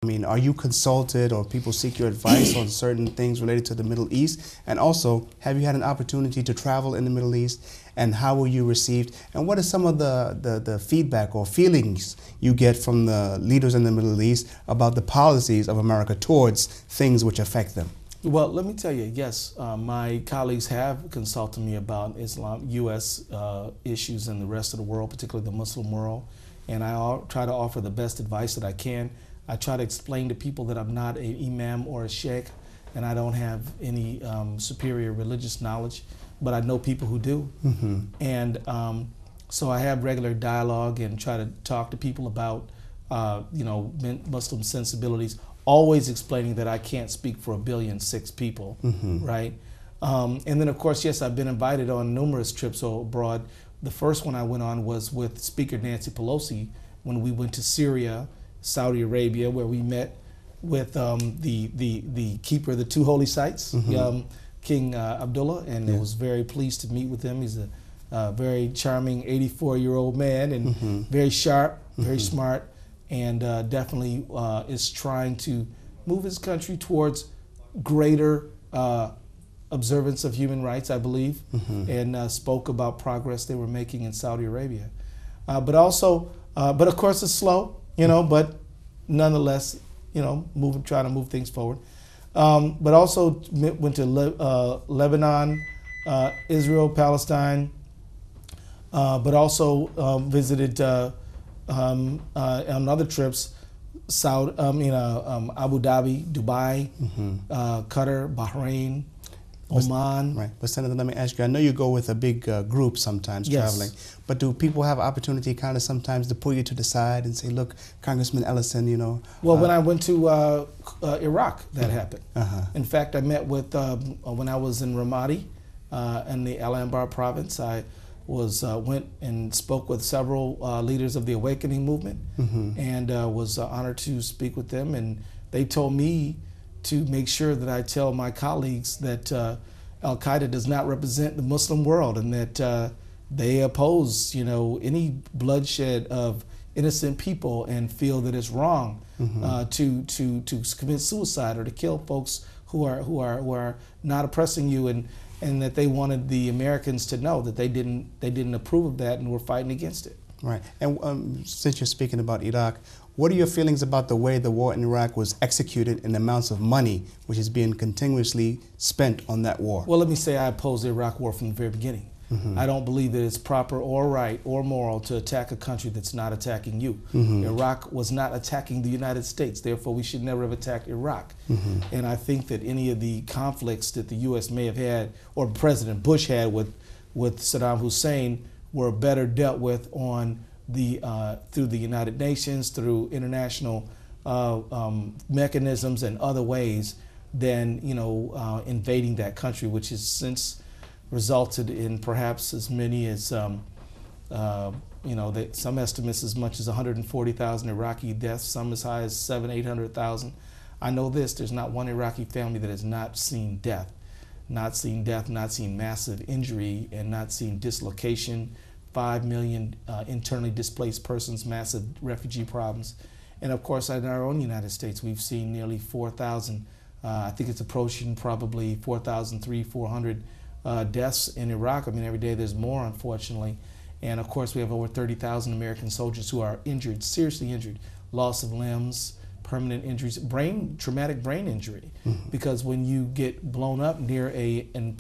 I mean, are you consulted or people seek your advice on certain things related to the Middle East? And also, have you had an opportunity to travel in the Middle East? And how were you received? And what is some of the feedback or feelings you get from the leaders in the Middle East about the policies of America towards things which affect them? Well, let me tell you, yes, my colleagues have consulted me about Islam, U.S. Issues in the rest of the world, particularly the Muslim world. And I try to offer the best advice that I can. I try to explain to people that I'm not an imam or a sheikh, and I don't have any superior religious knowledge, but I know people who do. Mm-hmm. And so I have regular dialogue and try to talk to people about, Muslim sensibilities, always explaining that I can't speak for 1,000,000,006 people, mm-hmm. right? And then, of course, yes, I've been invited on numerous trips abroad. The first one I went on was with Speaker Nancy Pelosi when we went to Syria, Saudi Arabia, where we met with the keeper of the two holy sites, mm-hmm. King Abdullah, and I was very pleased to meet with him. He's a very charming 84-year-old man and mm-hmm. very sharp, very mm-hmm. smart, and definitely is trying to move his country towards greater observance of human rights, I believe, mm-hmm. and spoke about progress they were making in Saudi Arabia. But of course it's slow, but nonetheless, trying to move things forward. But also went to Lebanon, Israel, Palestine, but also visited on other trips, Abu Dhabi, Dubai, mm-hmm. Qatar, Bahrain, Oman. Right, but Senator, let me ask you, I know you go with a big group sometimes, yes. traveling, but do people have opportunity kind of sometimes to pull you to the side and say, look, Congressman Ellison, Well, when I went to Iraq, that happened. Uh-huh. In fact, I met with, when I was in Ramadi, in the Al Anbar province, I went and spoke with several leaders of the Awakening movement, mm-hmm. and was honored to speak with them, and they told me to make sure that I tell my colleagues that Al-Qaeda does not represent the Muslim world, and that they oppose, any bloodshed of innocent people, and feel that it's wrong mm-hmm. to commit suicide or to kill folks who are not oppressing you, and that they wanted the Americans to know that they didn't approve of that and were fighting against it. Right, and since you're speaking about Iraq, what are your feelings about the way the war in Iraq was executed and the amounts of money which is being continuously spent on that war? Well, let me say I oppose the Iraq war from the very beginning. Mm-hmm. I don't believe that it's proper or right or moral to attack a country that's not attacking you. Mm-hmm. Iraq was not attacking the United States, therefore we should never have attacked Iraq. Mm-hmm. And I think that any of the conflicts that the U.S. may have had, or President Bush had with Saddam Hussein, were better dealt with on through the United Nations, through international mechanisms and other ways than invading that country, which has since resulted in perhaps as many as some estimates as much as 140,000 Iraqi deaths, some as high as 700,000-800,000. I know this: there's not one Iraqi family that has not seen death, not seen massive injury, and not seen dislocation. 5 million internally displaced persons, massive refugee problems. And of course, in our own United States, we've seen nearly 4,000, I think it's approaching probably 4,400 deaths in Iraq. I mean, every day there's more, unfortunately. And of course, we have over 30,000 American soldiers who are injured, seriously injured, loss of limbs, permanent injuries, traumatic brain injury. Mm-hmm. Because when you get blown up near an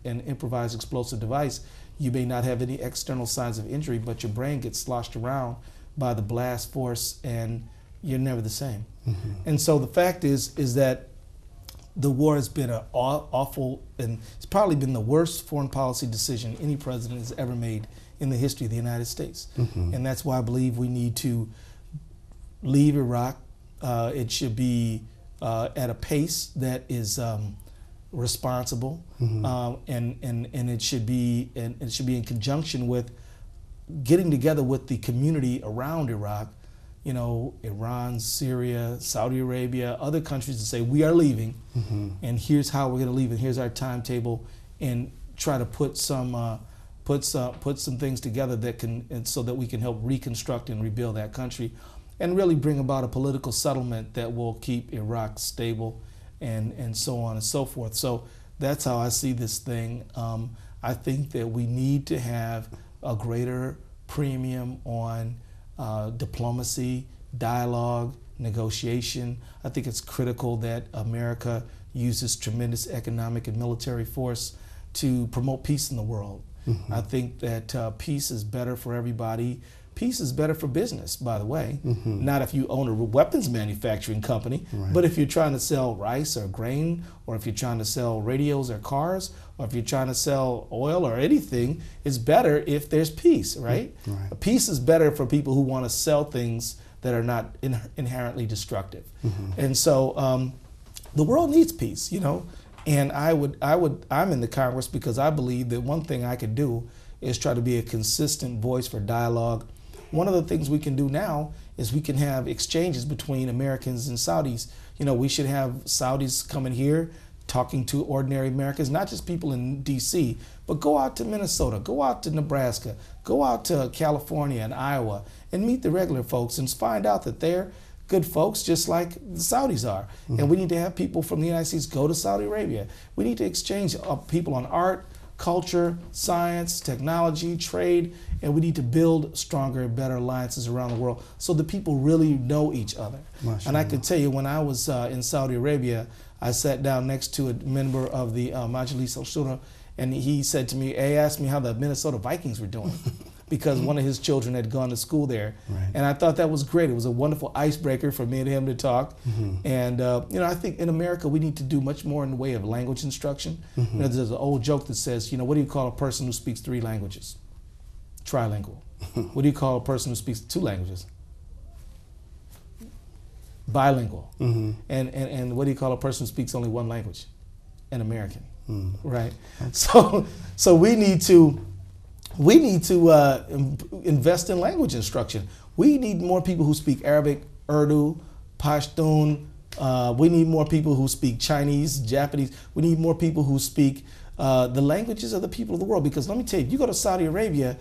improvised explosive device, you may not have any external signs of injury, but your brain gets sloshed around by the blast force, and you're never the same. Mm-hmm. And so the fact is that the war has been an awful, and it's probably been the worst foreign policy decision any president has ever made in the history of the United States. Mm-hmm. And that's why I believe we need to leave Iraq. It should be at a pace that is responsible, mm-hmm. and it should be in conjunction with getting together with the community around Iraq, Iran, Syria, Saudi Arabia, other countries, to say we are leaving, mm-hmm. and here's how we're going to leave, and here's our timetable, and try to put some things together that so that we can help reconstruct and rebuild that country. and really bring about a political settlement that will keep Iraq stable and so on and so forth. So that's how I see this thing. I think that we need to have a greater premium on diplomacy, dialogue, negotiation. I think it's critical that America uses tremendous economic and military force to promote peace in the world. Mm-hmm. I think that peace is better for everybody. Peace is better for business, by the way. Mm-hmm. Not if you own a weapons manufacturing company, right. But if you're trying to sell rice or grain, or if you're trying to sell radios or cars, or if you're trying to sell oil or anything, it's better if there's peace, right? Right. Peace is better for people who want to sell things that are not inherently destructive. Mm-hmm. And so the world needs peace, you know. And I'm in the Congress because I believe that one thing I could do is try to be a consistent voice for dialogue. One of the things we can do now is we can have exchanges between Americans and Saudis. You know, we should have Saudis coming here talking to ordinary Americans, not just people in DC, but go out to Minnesota, go out to Nebraska, go out to California and Iowa and meet the regular folks and find out that they're good folks just like the Saudis are. Mm-hmm. And we need to have people from the United States go to Saudi Arabia. We need to exchange people on art, culture, science, technology, trade, and we need to build stronger and better alliances around the world so the people really know each other. And I can tell you, when I was in Saudi Arabia, I sat down next to a member of the Majlis al-Shura, and he said to me, he asked me how the Minnesota Vikings were doing. Because one of his children had gone to school there. Right. And I thought that was great. It was a wonderful icebreaker for me and him to talk. Mm-hmm. And you know, I think in America we need to do much more in the way of language instruction. Mm-hmm. You know, there's an old joke that says, you know, what do you call a person who speaks 3 languages? Trilingual. What do you call a person who speaks 2 languages? Bilingual. Mm-hmm. And what do you call a person who speaks only 1 language? An American. Mm-hmm. Right? So we need to invest in language instruction. We need more people who speak Arabic, Urdu, Pashtun. We need more people who speak Chinese, Japanese. We need more people who speak the languages of the people of the world. Because let me tell you, you go to Saudi Arabia,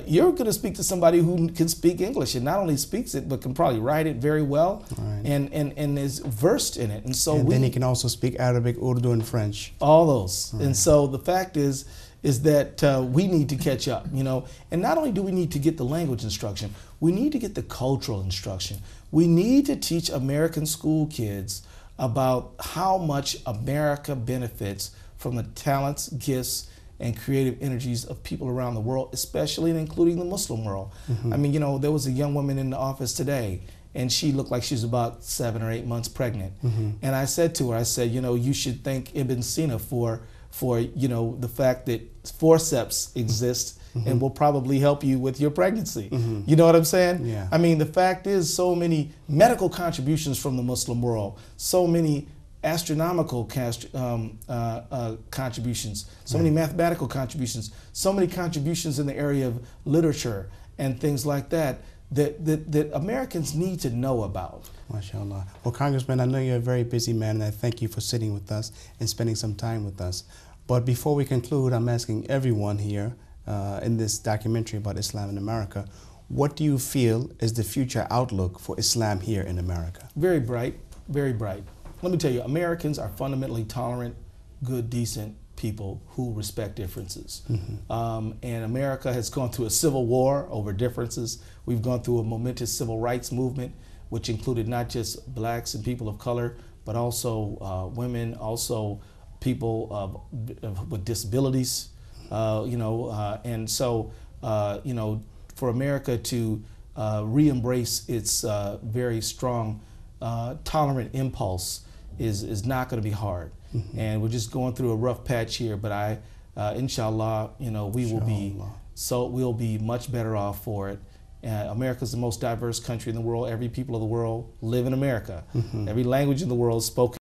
you're going to speak to somebody who can speak English and not only speaks it, but can probably write it very well, right. and is versed in it. And so then he can also speak Arabic, Urdu, and French. All those. Right. And so the fact is that we need to catch up, you know. And not only do we need to get the language instruction, we need to get the cultural instruction. We need to teach American school kids about how much America benefits from the talents, gifts, and creative energies of people around the world, especially and including the Muslim world. Mm-hmm. I mean, you know, there was a young woman in the office today, and she looked like she was about 7 or 8 months pregnant. Mm-hmm. And I said to her, I said, you know, you should thank Ibn Sina for you know, the fact that forceps exist. Mm-hmm. And will probably help you with your pregnancy. Mm-hmm. You know what I'm saying? Yeah. I mean, the fact is, so many medical contributions from the Muslim world, so many astronomical contributions, so many mathematical contributions, so many contributions in the area of literature and things like that Americans need to know about. MashaAllah. Well, Congressman, I know you're a very busy man, and I thank you for sitting with us and spending some time with us. But before we conclude, I'm asking everyone here in this documentary about Islam in America, what do you feel is the future outlook for Islam here in America? Very bright, very bright. Let me tell you, Americans are fundamentally tolerant, good, decent people who respect differences. Mm-hmm. And America has gone through a civil war over differences. We've gone through a momentous civil rights movement, which included not just blacks and people of color, but also women, also people with disabilities. And so, for America to re-embrace its very strong, tolerant impulse is not going to be hard. Mm-hmm. And we're just going through a rough patch here, but inshallah, we'll be much better off for it. America's the most diverse country in the world. Every people of the world live in America. Mm-hmm. Every language in the world is spoken.